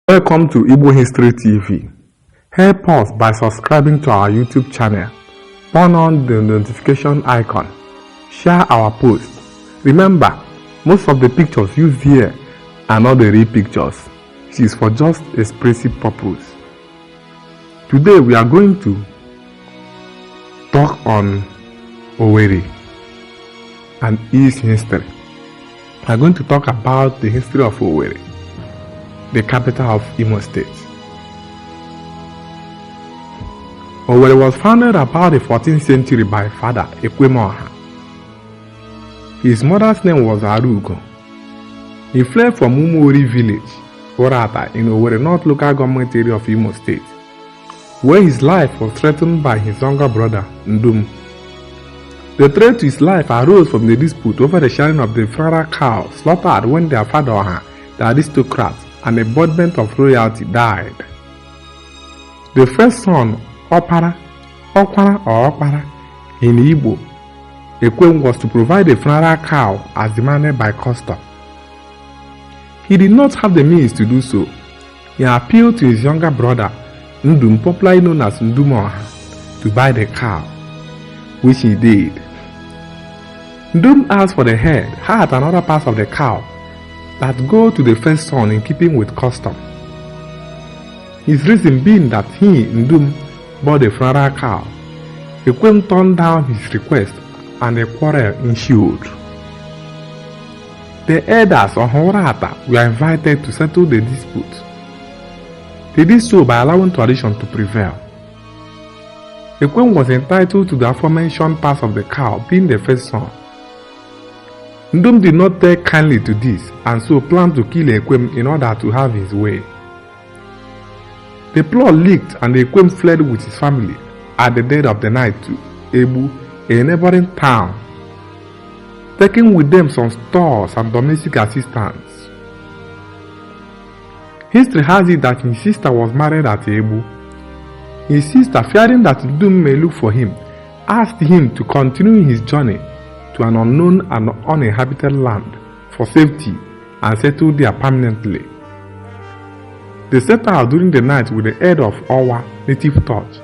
Welcome to Igbo History TV. Help us by subscribing to our YouTube channel. Turn on the notification icon. Share our posts. Remember, most of the pictures used here are not the real pictures. It is for just expressive purpose. Today we are going to talk on Owerri and its history. We are going to talk about the history of Owerri, the capital of Imo State. Owerri was founded about the 14th century by Father Ekwemoha. His mother's name was Arugo. He fled from Umuori village, Orata, in Owerri North local government area of Imo State, where his life was threatened by his younger brother, Ndum. The threat to his life arose from the dispute over the sharing of the Frara cow slaughtered when their father, the aristocrat, and embodiment of royalty, died. The first son, Okwara in Igbo, Ekwem, was to provide a funeral cow as demanded by custom. He did not have the means to do so. He appealed to his younger brother, Ndum, popularly known as Ndumoha, to buy the cow, which he did. Ndum asked for the head, heart, and other parts of the cow that go to the first son in keeping with custom. His reason being that he, Ndum, bought the funeral cow. Ekwem turned down his request and a quarrel ensued. The elders of Horata were invited to settle the dispute. They did so by allowing tradition to prevail. Ekwem was entitled to the aforementioned parts of the cow, being the first son. Ndum did not take kindly to this and so planned to kill Ekwem in order to have his way. The plot leaked and Ekwem fled with his family at the dead of the night to Ebu, a neighboring town, taking with them some stores and domestic assistance. History has it that his sister was married at Ebu. His sister, fearing that Ndum may look for him, asked him to continue his journey to an unknown and uninhabited land for safety and settle there permanently. They set out during the night with the aid of our native torch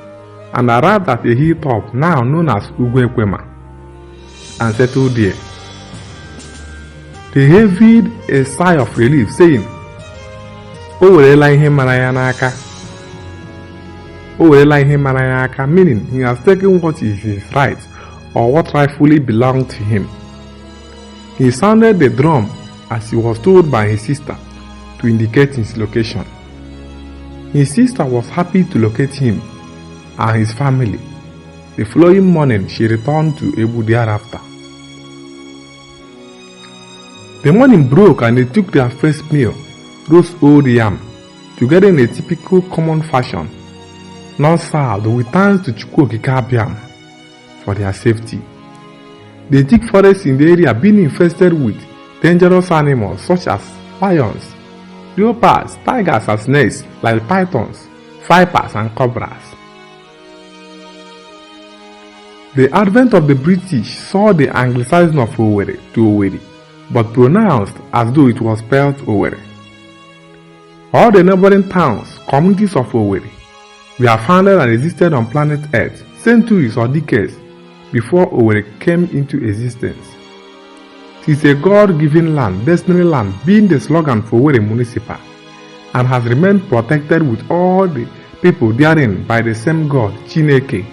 and arrived at a hilltop now known as Ugwekwema and settled there. They heaved a sigh of relief, saying, Owerela ihe mara ya aka, meaning he has taken what is his right or what rightfully belonged to him. He sounded the drum as he was told by his sister to indicate his location. His sister was happy to locate him and his family. The following morning, she returned to Ebu thereafter. The morning broke and they took their first meal, roast old yam, together in a typical common fashion, not served with thanks to Chukwokikabiam for their safety. The thick forest in the area being infested with dangerous animals such as lions, leopards, tigers and snakes like pythons, vipers and cobras. The advent of the British saw the anglicizing of Owerri to Owerri, but pronounced as though it was spelled Owerri. All the neighboring towns, communities of Owerri, were founded and existed on planet Earth centuries or decades before Owerri came into existence. It is a God-given land, destiny land, being the slogan for Owerri Municipal, and has remained protected with all the people therein by the same God, Chineke.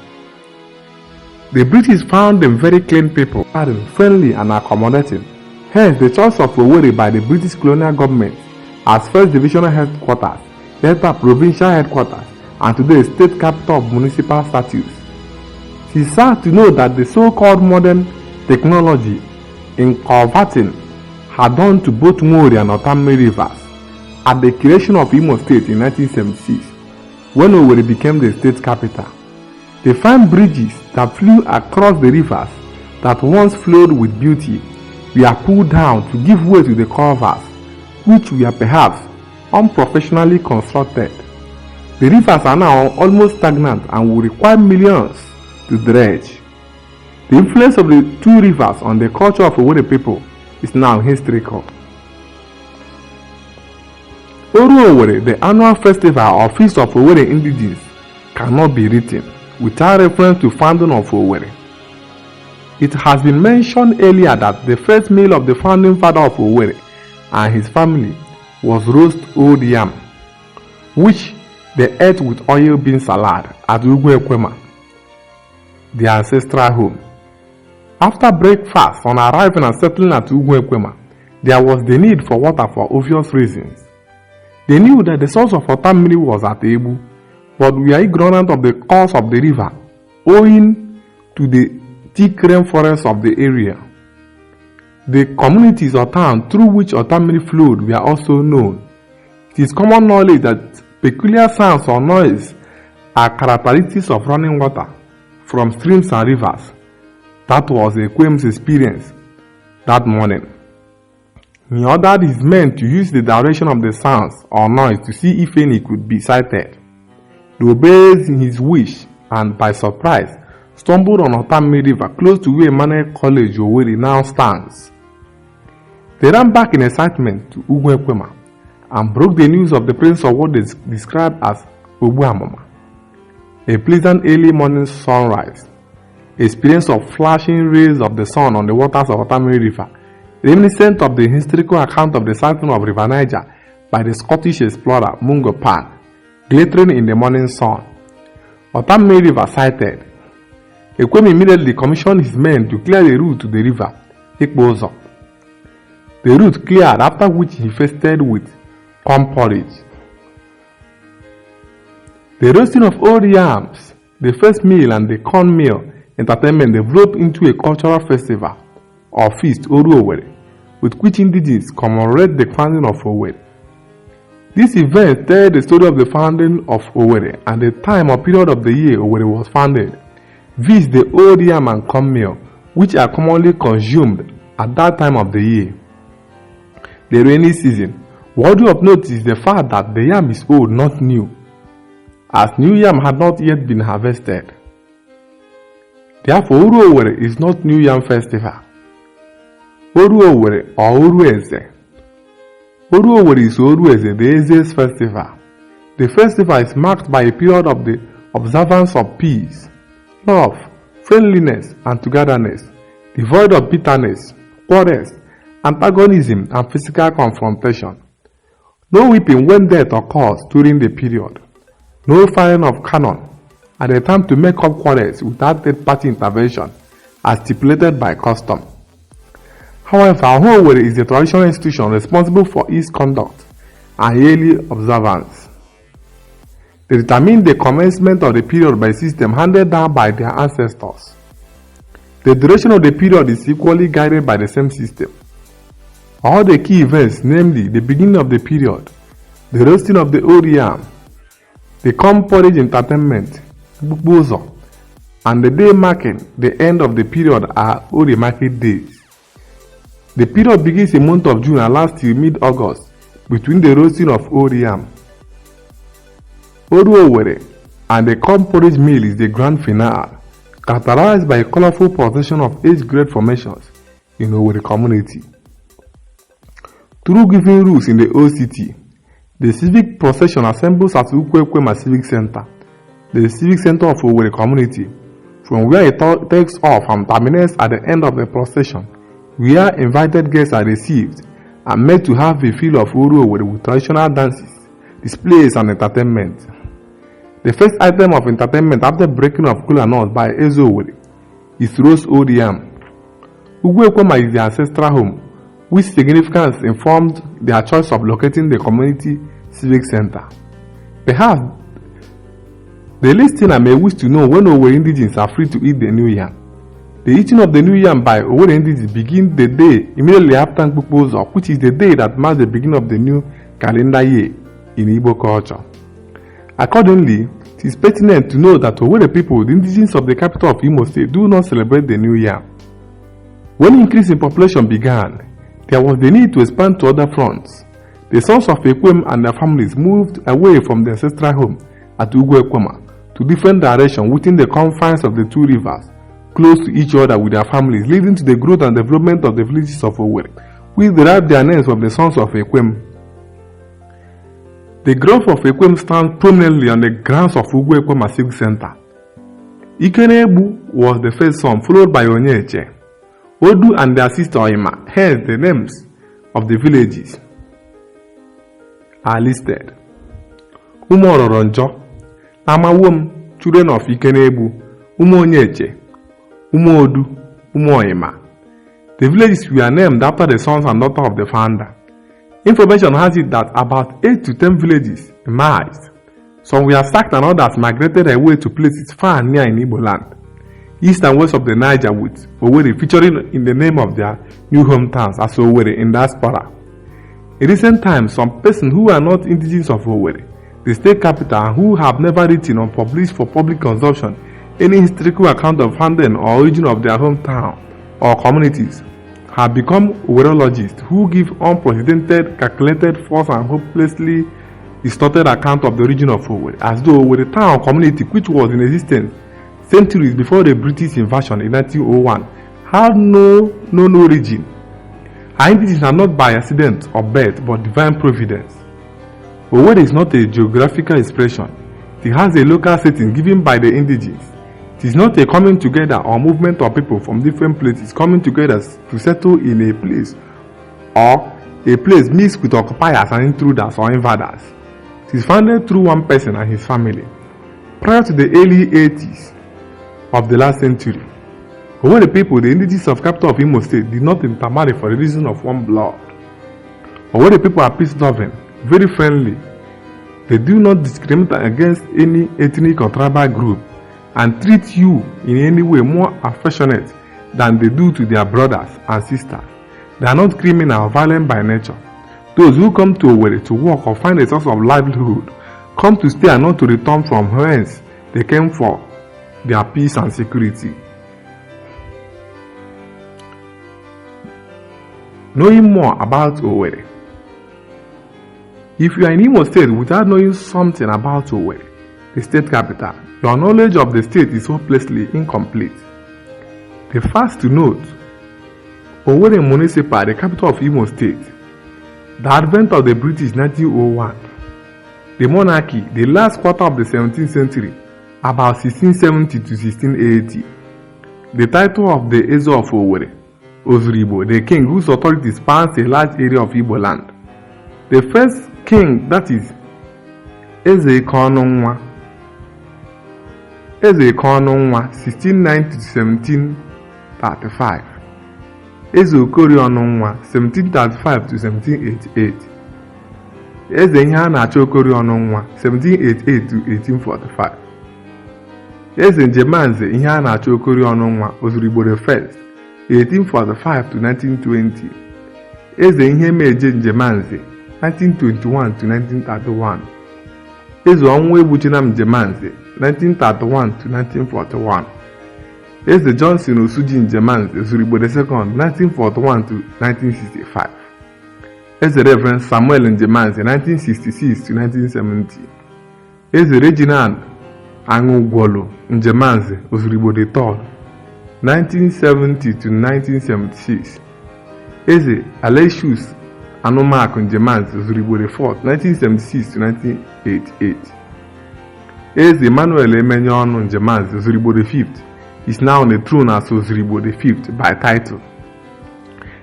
The British found them very clean people, friendly and accommodating. Hence, the choice of Owerri by the British colonial government as first divisional headquarters, later provincial headquarters, and today state capital of municipal status. It is sad to know that the so-called modern technology in converting had done to both Umuori and Otamme rivers at the creation of Imo State in 1976, when Owerri became the state capital. The fine bridges that flew across the rivers that once flowed with beauty were pulled down to give way to the culverts, which were perhaps unprofessionally constructed. The rivers are now almost stagnant and will require millions to dredge. The influence of the two rivers on the culture of Owerri people is now historical. Owerri, the annual festival or feast of Owerri indigenes, cannot be written without reference to founding of Owerri. It has been mentioned earlier that the first meal of the founding father of Owerri and his family was roast old yam, which they ate with oil bean salad at Ugwu, their ancestral home. After breakfast, on arriving and settling at Ugwu, there was the need for water for obvious reasons. They knew that the source of water was at Ebu, but we are ignorant of the course of the river, owing to the thick rainforest of the area. The communities or towns through which Otamiri flowed were also known. It is common knowledge that peculiar sounds or noise are characteristics of running water from streams and rivers. That was Ekwem's experience that morning. He ordered his men to use the direction of the sounds or noise to see if any could be sighted. They obeyed his wish and, by surprise, stumbled on Otamiri River close to where Emmanuel College Owerri now stands. They ran back in excitement to Ugwu and broke the news of the presence of what they described as Ogbuamama, a pleasant early morning sunrise, experience of flashing rays of the sun on the waters of Otamiri River, reminiscent of the historical account of the sighting of River Niger by the Scottish explorer Mungo Pan, glittering in the morning sun. Otamiri River sighted. Ekwem immediately commissioned his men to clear the route to the river, Ikpozo. The route cleared, after which he feasted with corn porridge. The roasting of old yams, the first meal and the corn meal entertainment developed into a cultural festival or feast, Owerri, with which indigenes commemorate the founding of Owerri. This event tells the story of the founding of Owerri and the time or period of the year Owerri was founded, viz. The old yam and corn meal, which are commonly consumed at that time of the year, the rainy season. Worthy of note is the fact that the yam is old, not new, as new yam had not yet been harvested. Therefore, Owerri is not New Yam Festival. Owerri or Orueze. Owerri is Orueze, the Eze's festival. The festival is marked by a period of the observance of peace, love, friendliness, and togetherness, devoid of bitterness, quarrels, antagonism, and physical confrontation. No weeping when death occurs during the period. No firing of cannon at the time to make up quarrels without third-party intervention, as stipulated by custom. However, Owerri is a traditional institution responsible for its conduct and yearly observance. They determine the commencement of the period by a system handed down by their ancestors. The duration of the period is equally guided by the same system. All the key events, namely the beginning of the period, the roasting of the old yam, the corn porridge entertainment, Buzo, and the day marking the end of the period are Owerri market days. The period begins in the month of June and lasts till mid-August between the roasting of old yam. Owerri and the corn porridge meal is the grand finale, characterized by a colorful procession of age-grade formations in Owerri community. Through giving rules in the old city, the civic procession assembles at Ugwu Civic Center, the civic center of Owerri community, from where it takes off and terminates at the end of the procession, where invited guests are received and made to have a feel of Owerri with traditional dances, displays, and entertainment. The first item of entertainment after breaking of kola nuts by Owerri is roast old yam. Ugwu is the ancestral home, which significance informed their choice of locating the community civic center. Perhaps the listener may wish to know when Owerri indigenes are free to eat the new yam. The eating of the new yam by Owerri indigenes begins the day immediately after Nkpukpozo, which is the day that marks the beginning of the new calendar year in Igbo culture. Accordingly, it is pertinent to know that Owerri people, the indigenes of the capital of Imo State, do not celebrate the new yam. When increase in population began, there was the need to expand to other fronts. The sons of Ekwem and their families moved away from their ancestral home at Ugwu to different directions within the confines of the two rivers, close to each other with their families, leading to the growth and development of the villages of Owerri, which derived their names from the sons of Ekwem. The grove of Ekwem stands prominently on the grounds of Ugwu Ekwem Civic Center. Ikenebu was the first son, followed by Onyeche. Odu and their sister Oima, hence the names of the villages are listed. Umororonjo, Amawom, children of Ikenebu, Onyeche, Odu, Oima. The villages were named after the sons and daughters of the founder. Information has it that about 8 to 10 villages emerged. Some were sacked and others migrated away to places far and near in Igbo land, east and west of the Niger, with Owerri featuring in the name of their new hometowns as Owerri in diaspora. In recent times, some persons who are not indigenous of Owerri, the state capital, and who have never written or published for public consumption any historical account of founding or origin of their hometown or communities, have become Owerologists who give unprecedented, calculated, false and hopelessly distorted account of the origin of Owerri, as though Owerri town or community which was in existence centuries before the British invasion in 1901 had no origin. Our indigenous are not by accident or birth but divine providence. Owerri is not a geographical expression. It has a local setting given by the indigenous. It is not a coming together or movement of people from different places coming together to settle in a place, or a place mixed with occupiers and intruders or invaders. It is founded through one person and his family. Prior to the early 80s of the last century, Owerri people, the indigenous of capital of Imo State, did not intermarry for the reason of one blood. Owerri people are peace-loving, very friendly. They do not discriminate against any ethnic or tribal group, and treat you in any way more affectionate than they do to their brothers and sisters. They are not criminal or violent by nature. Those who come to Owerri to work or find a source of livelihood come to stay and not to return from whence they came for their peace and security. Knowing more about Owerri. If you are in Imo State without knowing something about Owerri, the state capital, your knowledge of the state is hopelessly incomplete. The first to note, Owerri Municipal, the capital of Imo State, the advent of the British 1901, the monarchy, the last quarter of the 17th century, about 1670 to 1680, the title of the Eze of Owerri, Ozuribo, the king whose authority spans a large area of Igbo land. The first king, that is Eze Kononwa, 1690 to 1735. Eze Okori Onunwa, 1735 to 1788. Eze ihe a na-achọ Okori Onunwa, 1788 to 1845. Eze Njemanze ihe a na-achọ Okori Onunwa, Ozurigbo the First, 1845 to 1920. Eze ihe meje Njemanze, 1921 to 1931. Eze ọnwụ Ebuchinam Njemanze, 1931 to 1941. Eze Johnson Osuji Njemanze, Ozurigbo the Second, 1941 to 1965. Eze Reverend Samuel Njemanze, 1966 to 1970. Eze Reginald Angugwolo Njemanze, Ozurigbo the Third, 1970 to 1976. Eze Aloysius Anumaku Njemanze, Ozurigbo the Fourth, 1976 to 1988. Eze Emmanuel Emenyeonu Njemanze, Ozurigbo the Fifth, is now on the throne as Ozurigbo the Fifth by title.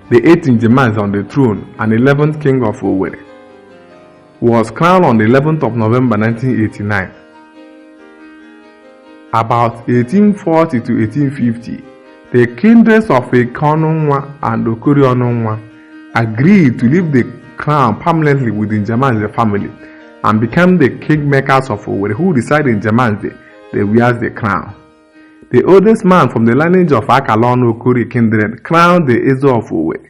The 8th Njemanze on the throne and 11th king of Owerri was crowned on the 11th of November 1989. About 1840 to 1850, the kindreds of Ekononwa and Okori Onunwa agreed to leave the crown permanently with the Njemanze family and became the kingmakers of Owerri, who decided in Njemanze they wears the crown. The oldest man from the lineage of Akalon Okori kindred crowned the Eze of Owerri.